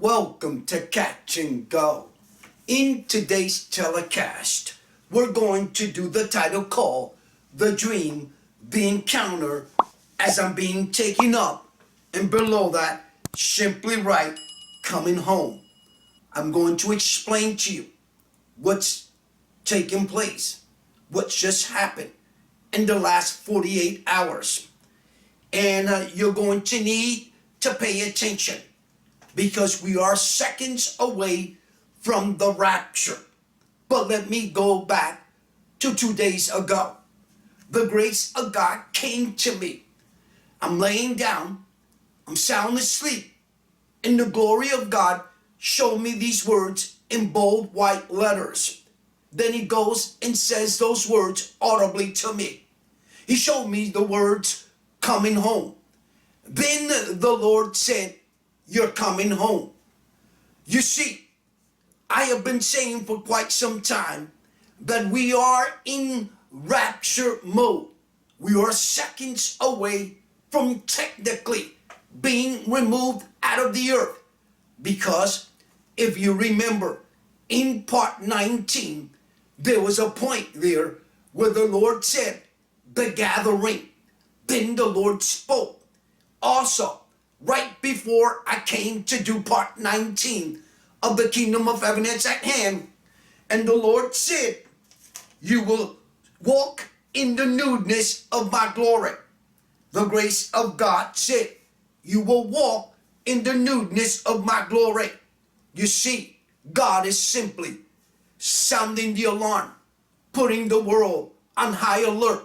Welcome to Catch and Go. In today's telecast, we're going to do the title called The Dream, the Encounter, as I'm being taken up, and below that, simply right, coming home. I'm going to explain to you what's taking place, what's just happened in the last 48 hours. And you're going to need to pay attention because we are seconds away from the rapture. But let me go back to 2 days ago. The grace of God came to me. I'm laying down, I'm sound asleep, and the glory of God showed me these words in bold white letters. Then he goes and says those words audibly to me. He showed me the words, coming home. Then the Lord said, you're coming home. You see, I have been saying for quite some time that we are in rapture mode. We are seconds away from technically being removed out of the earth. Because if you remember, in part 19, there was a point there where the Lord said, the gathering. Then the Lord spoke. Also, right before I came to do part 19 of the kingdom of heaven is at hand, and the Lord said, you will walk in the newness of my glory. The grace of God said, you will walk in the newness of my glory. You see, God is simply sounding the alarm, putting the world on high alert,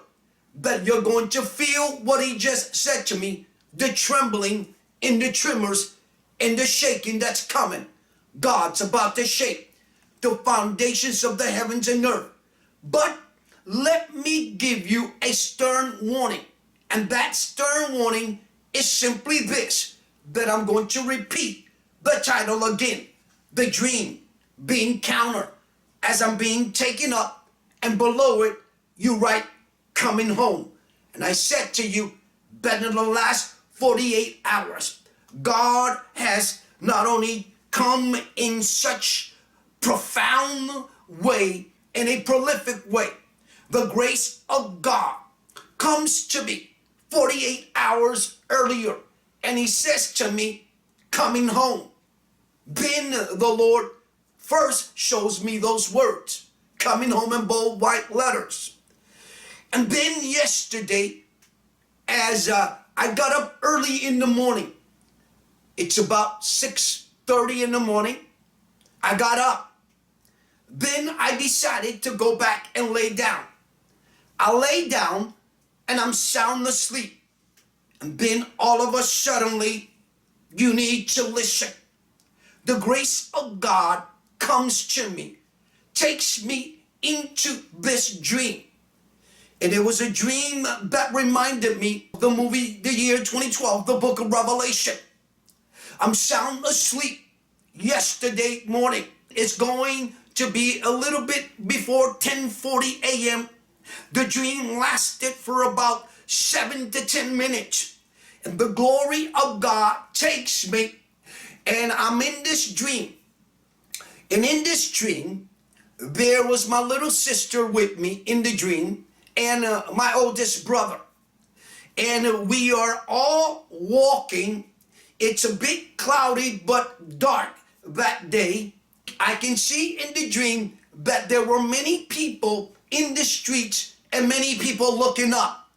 that you're going to feel what he just said to me, the trembling and the tremors and the shaking that's coming. God's about to shake the foundations of the heavens and earth. But let me give you a stern warning. And that stern warning is simply this, that I'm going to repeat the title again. The dream, the encounter, as I'm being taken up, and below it, you write, coming home. And I said to you that in the last 48 hours, God has not only come in such profound way, in a prolific way. The grace of God comes to me 48 hours earlier, and he says to me, coming home. Then the Lord first shows me those words, coming home, in bold white letters. And then yesterday, as I got up early in the morning, it's about 6:30 in the morning, I got up. Then I decided to go back and lay down. I lay down and I'm sound asleep. And then all of a suddenly, you need to listen. The grace of God comes to me, takes me into this dream. And it was a dream that reminded me of the movie, the year 2012, the book of Revelation. I'm sound asleep yesterday morning. It's going to be a little bit before 10:40 a.m. The dream lasted for about 7 to 10 minutes. And the glory of God takes me, and I'm in this dream. And in this dream, there was my little sister with me in the dream, and my oldest brother. And we are all walking. It's a bit cloudy but dark that day. I can see in the dream that there were many people in the streets and many people looking up.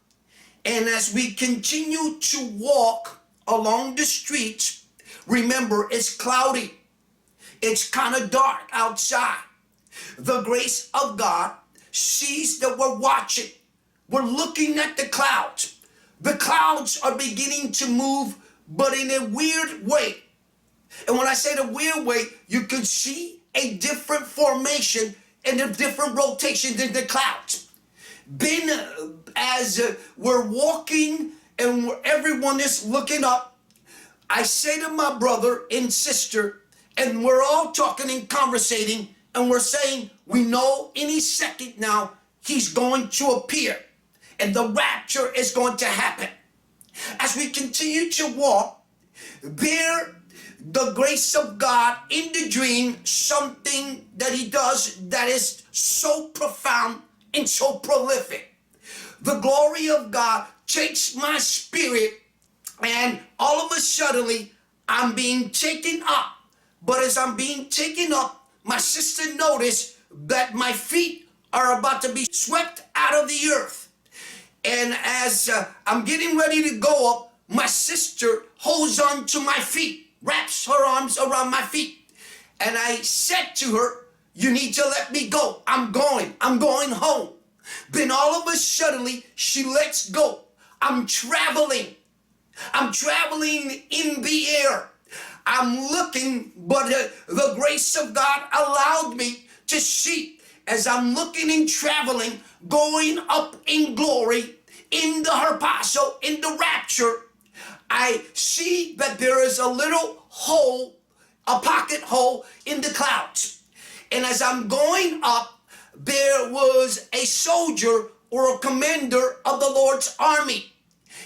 And as we continue to walk along the streets, remember, it's cloudy. It's kind of dark outside. The grace of God sees that we're watching. We're looking at the clouds. The clouds are beginning to move, but in a weird way. And when I say the weird way, you can see a different formation and a different rotation in the clouds. Then as we're walking and everyone is looking up, I say to my brother and sister, and we're all talking and conversating, and we're saying, we know any second now he's going to appear and the rapture is going to happen. As we continue to walk, there the grace of God in the dream, something that he does that is so profound and so prolific. The glory of God takes my spirit, and all of a sudden I'm being taken up. But as I'm being taken up, my sister noticed that my feet are about to be swept out of the earth. And as I'm getting ready to go up, my sister holds on to my feet, wraps her arms around my feet. And I said to her, you need to let me go. I'm going home. Then all of a sudden, she lets go. I'm traveling in the air. I'm looking, but the grace of God allowed me to see as I'm looking and traveling, going up in glory, in the harpazo, in the rapture. I see that there is a little hole, a pocket hole in the clouds. And as I'm going up, there was a soldier or a commander of the Lord's army.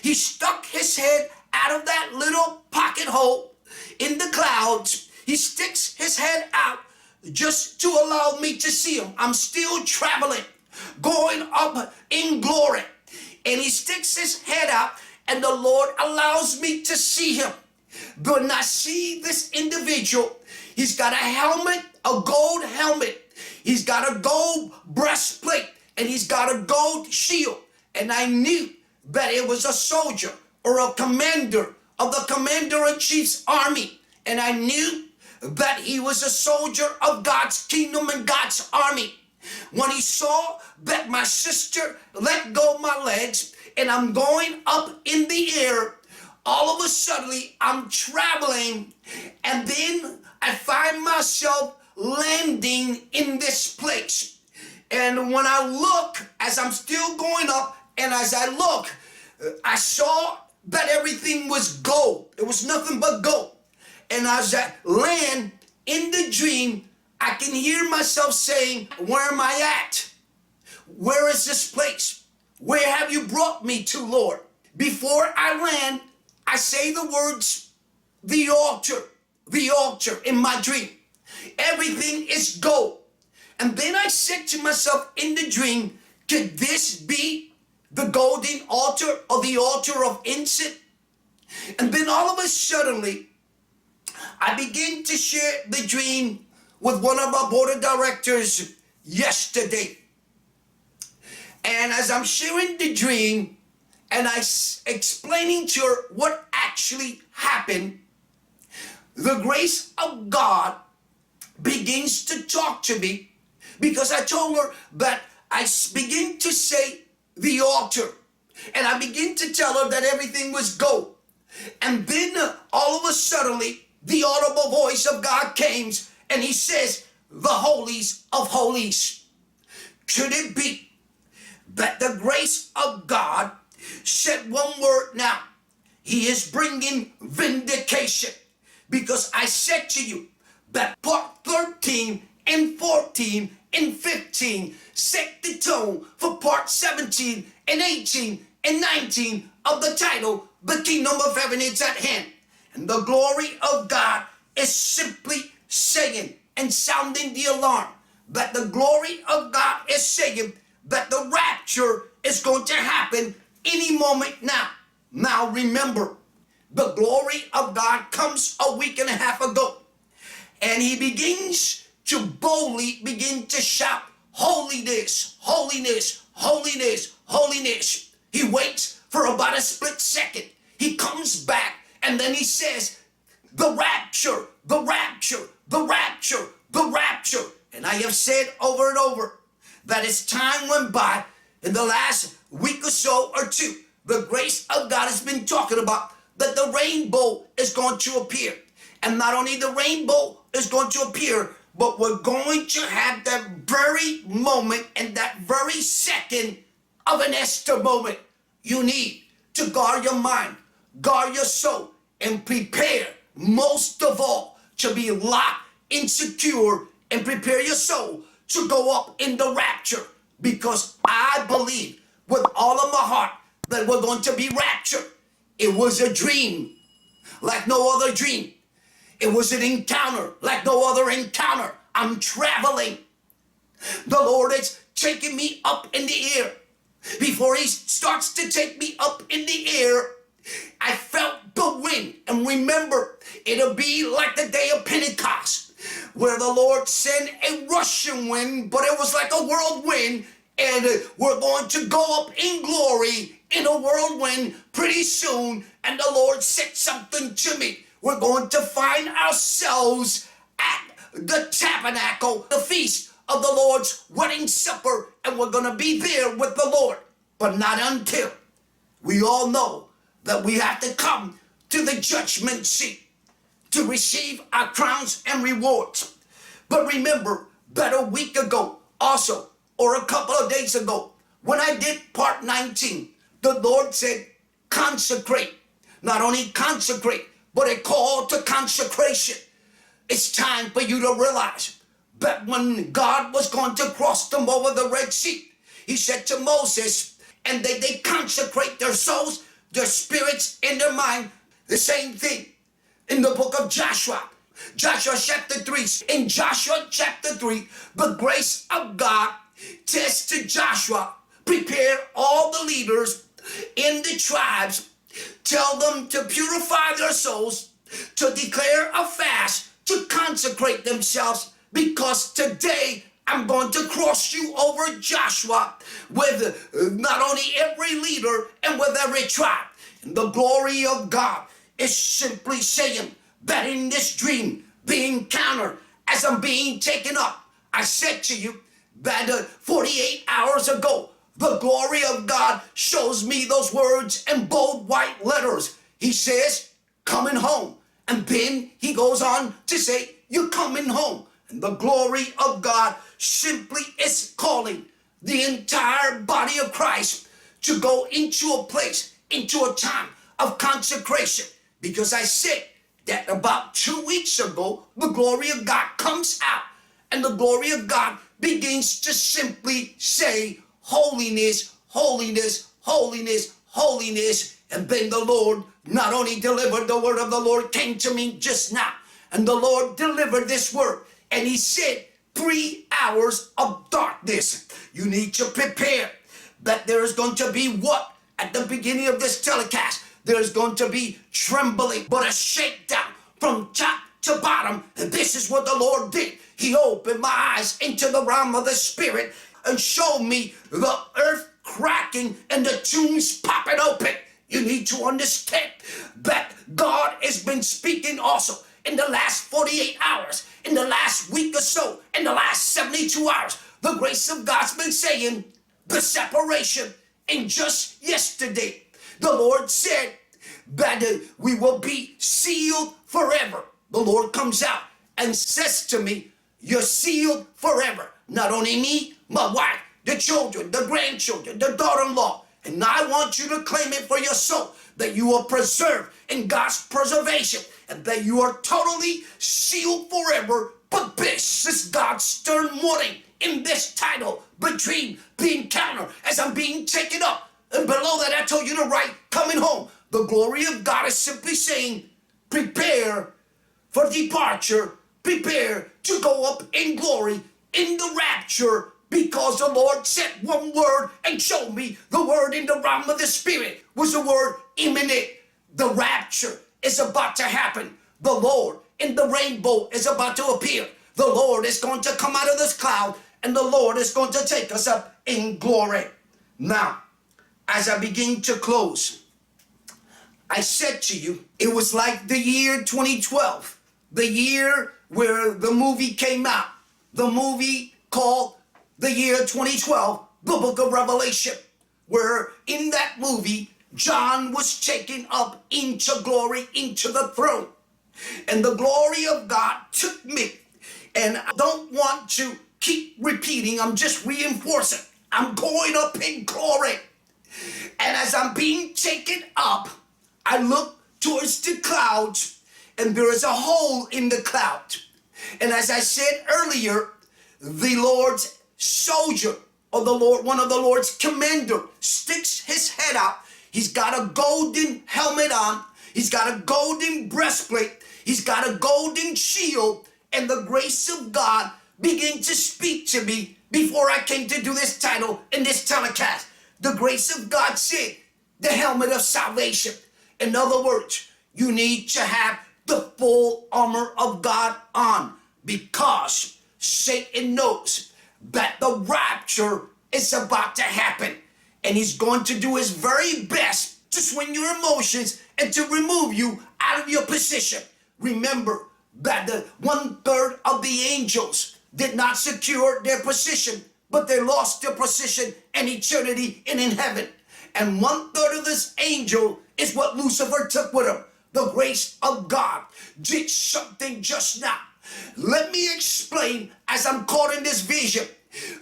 He stuck his head out of that little pocket hole in the clouds. He sticks his head out just to allow me to see him. I'm still traveling, going up in glory. And he sticks his head out, and the Lord allows me to see him. When I see this individual, he's got a helmet, a gold helmet. He's got a gold breastplate, and he's got a gold shield. And I knew that it was a soldier or a commander of the commander-in-chief's army. And I knew that he was a soldier of God's kingdom and God's army. When he saw that my sister let go of my legs and I'm going up in the air, all of a sudden I'm traveling, and then I find myself landing in this place. And when I look, as I'm still going up, and as I look, I saw that everything was gold. It was nothing but gold. And as I land in the dream, I can hear myself saying, where am I at? Where is this place? Where have you brought me to, Lord? Before I land, I say the words, the altar in my dream. Everything is gold. And then I said to myself in the dream, could this be the golden altar or the altar of incense? And then all of a sudden, I begin to share the dream with one of our board of directors yesterday. And as I'm sharing the dream and explaining to her what actually happened, the grace of God begins to talk to me, because I told her that I begin to say the altar, and I begin to tell her that everything was gold. And then all of a sudden, the audible voice of God came, and he says, the holies of holies. Could it be that the grace of God said one word now? He is bringing vindication. Because I said to you that part 13 and 14 and 15 set the tone for part 17 and 18 and 19 of the title, The Kingdom of Heaven is at Hand. And the glory of God is simply saying and sounding the alarm that the glory of God is saying that the rapture is going to happen any moment now. Now remember, the glory of God comes a week and a half ago, and he begins to boldly begin to shout, holiness, holiness, holiness, holiness. He waits for about a split second. He comes back, and then he says, the rapture, the rapture, the rapture, the rapture. And I have said over and over that as time went by, in the last week or so or two, the grace of God has been talking about that the rainbow is going to appear. And not only the rainbow is going to appear, but we're going to have that very moment and that very second of an Esther moment. You need to guard your mind, guard your soul, and prepare most of all to be locked and secure, and prepare your soul to go up in the rapture, because I believe with all of my heart that we're going to be raptured. It was a dream like no other dream. It was an encounter like no other encounter. I'm traveling. The Lord is taking me up in the air. Before he starts to take me up in the air, I felt the wind. And remember, it'll be like the day of Pentecost, where the Lord sent a rushing wind, but it was like a whirlwind. And we're going to go up in glory in a whirlwind pretty soon. And the Lord said something to me. We're going to find ourselves at the tabernacle, the feast of the Lord's wedding supper, and we're going to be there with the Lord. But not until we all know that we have to come to the judgment seat to receive our crowns and rewards. But remember that a week ago also, or a couple of days ago, when I did part 19, the Lord said, consecrate. Not only consecrate, but a call to consecration. It's time for you to realize that when God was going to cross them over the Red Sea, he said to Moses, and they consecrate their souls, their spirits, and their mind. The same thing in the book of Joshua. Joshua chapter 3. In Joshua chapter 3, the grace of God says to Joshua, prepare all the leaders in the tribes, tell them to purify their souls, to declare a fast, to consecrate themselves, because today I'm going to cross you over, Joshua, with not only every leader and with every tribe. And the glory of God is simply saying that in this dream, the encounter, as I'm being taken up, I said to you that 48 hours ago, the glory of God shows me those words in bold white letters. He says, coming home. And then he goes on to say, you're coming home. And the glory of God simply is calling the entire body of Christ to go into a place, into a time of consecration. Because I said that about 2 weeks ago, the glory of God comes out. And the glory of God begins to simply say, holiness, holiness, holiness, holiness. And then the Lord not only delivered, the word of the Lord came to me just now. And the Lord delivered this word. And he said, 3 hours of darkness. You need to prepare that there is going to be what? At the beginning of this telecast, there's going to be trembling, but a shakedown from top to bottom. And this is what the Lord did. He opened my eyes into the realm of the spirit and showed me the earth cracking and the tombs popping open. You need to understand that God has been speaking also in the last 48 hours, in the last week or so, in the last 72 hours. The grace of God's been saying the separation. And just yesterday, the Lord said that we will be sealed forever. The Lord comes out and says to me, you're sealed forever. Not only me, my wife, the children, the grandchildren, the daughter-in-law. And I want you to claim it for your soul, that you are preserved in God's preservation, and that you are totally sealed forever. But this is God's stern warning in this title, between the encounter, as I'm being taken up. And below that, I told you to write, coming home. The glory of God is simply saying, prepare for departure, prepare to go up in glory, in the rapture, because the Lord sent one word and showed me the word in the realm of the spirit was the word imminent. The rapture is about to happen. The Lord in the rainbow is about to appear. The Lord is going to come out of this cloud, and the Lord is going to take us up in glory. Now, as I begin to close, I said to you, it was like the year 2012, the year where the movie came out, the movie called the year 2012, the book of Revelation, where in that movie, John was taken up into glory, into the throne. And the glory of God took me. And I don't want to keep repeating, I'm just reinforcing. I'm going up in glory. And as I'm being taken up, I look towards the clouds, and there is a hole in the cloud. And as I said earlier, the Lord's soldier, or the Lord, one of the Lord's commander, sticks his head out. He's got a golden helmet on. He's got a golden breastplate. He's got a golden shield, and the grace of God began to speak to me before I came to do this title in this telecast. The grace of God said, the helmet of salvation. In other words, you need to have the full armor of God on, because Satan knows that the rapture is about to happen, and he's going to do his very best to swing your emotions and to remove you out of your position. Remember that the 1/3 of the angels did not secure their position, but they lost their position in eternity and in heaven. And 1/3 of this angel is what Lucifer took with him. The grace of God did something just now. Let me explain as I'm caught in this vision.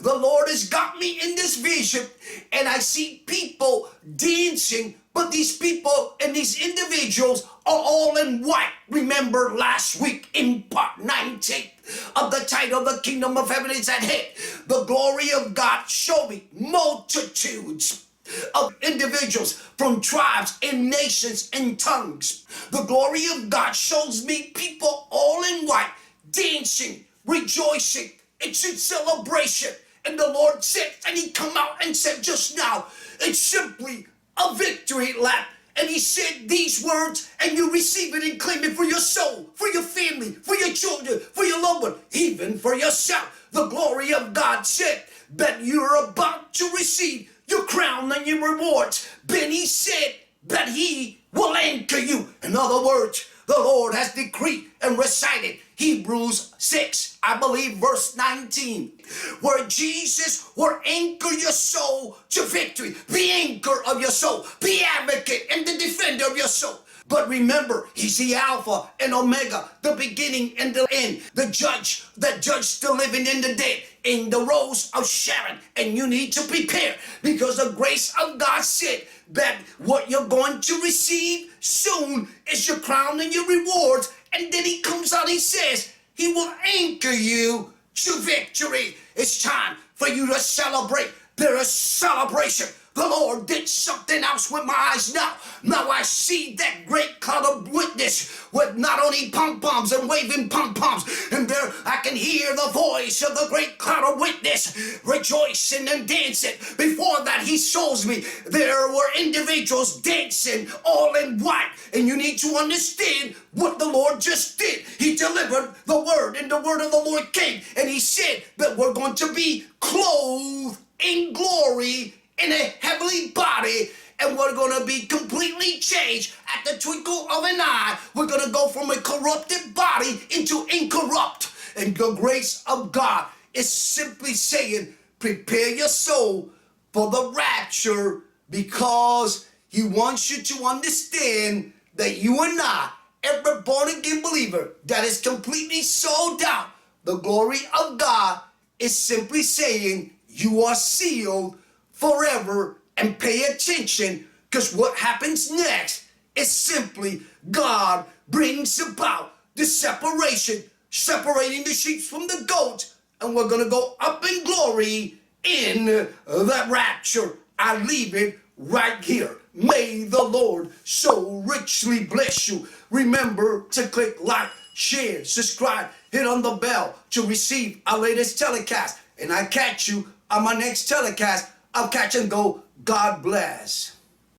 The Lord has got me in this vision, and I see people dancing, but these people and these individuals are all in white. Remember last week in part 19 of the title, The Kingdom of Heaven is at Hand. The glory of God showed me multitudes of individuals from tribes and nations and tongues. The glory of God shows me people all in white, dancing, rejoicing. It's a celebration. And the Lord said, and he come out and said just now, it's simply a victory lap. And he said these words, and you receive it and claim it for your soul, for your family, for your children, for your loved one, even for yourself. The glory of God said that you're about to receive your crown and your rewards. Then he said that he will anchor you. In other words, the Lord has decreed and recited Hebrews 6, I believe, verse 19, where Jesus will anchor your soul to victory. The anchor of your soul, the advocate and the defender of your soul. But remember, he's the Alpha and Omega, the beginning and the end, the judge that judged the living and the dead in the rose of Sharon. And you need to prepare, because the grace of God said that what you're going to receive soon is your crown and your rewards. And then he comes out, he says, he will anchor you to victory. It's time for you to celebrate. There is celebration. The Lord did something else with my eyes now. Now I see that great cloud of witness with not only pom-poms and waving pom-poms. And there I can hear the voice of the great cloud of witness rejoicing and dancing. Before that, he shows me there were individuals dancing all in white. And you need to understand what the Lord just did. He delivered the word, and the word of the Lord came. And he said that we're going to be clothed in glory, in a heavenly body, and we're going to be completely changed at the twinkle of an eye. We're going to go from a corrupted body into incorrupt. And the grace of God is simply saying, prepare your soul for the rapture, because he wants you to understand that you and I, every born-again believer that is completely sold out, the glory of God is simply saying you are sealed forever. And pay attention, because what happens next is simply God brings about the separation, separating the sheep from the goats, and we're going to go up in glory in that rapture. I leave it right here. May the Lord so richly bless you. Remember to click like, share, subscribe, hit on the bell to receive our latest telecast. And I catch you on my next telecast of Catch and Go. God bless.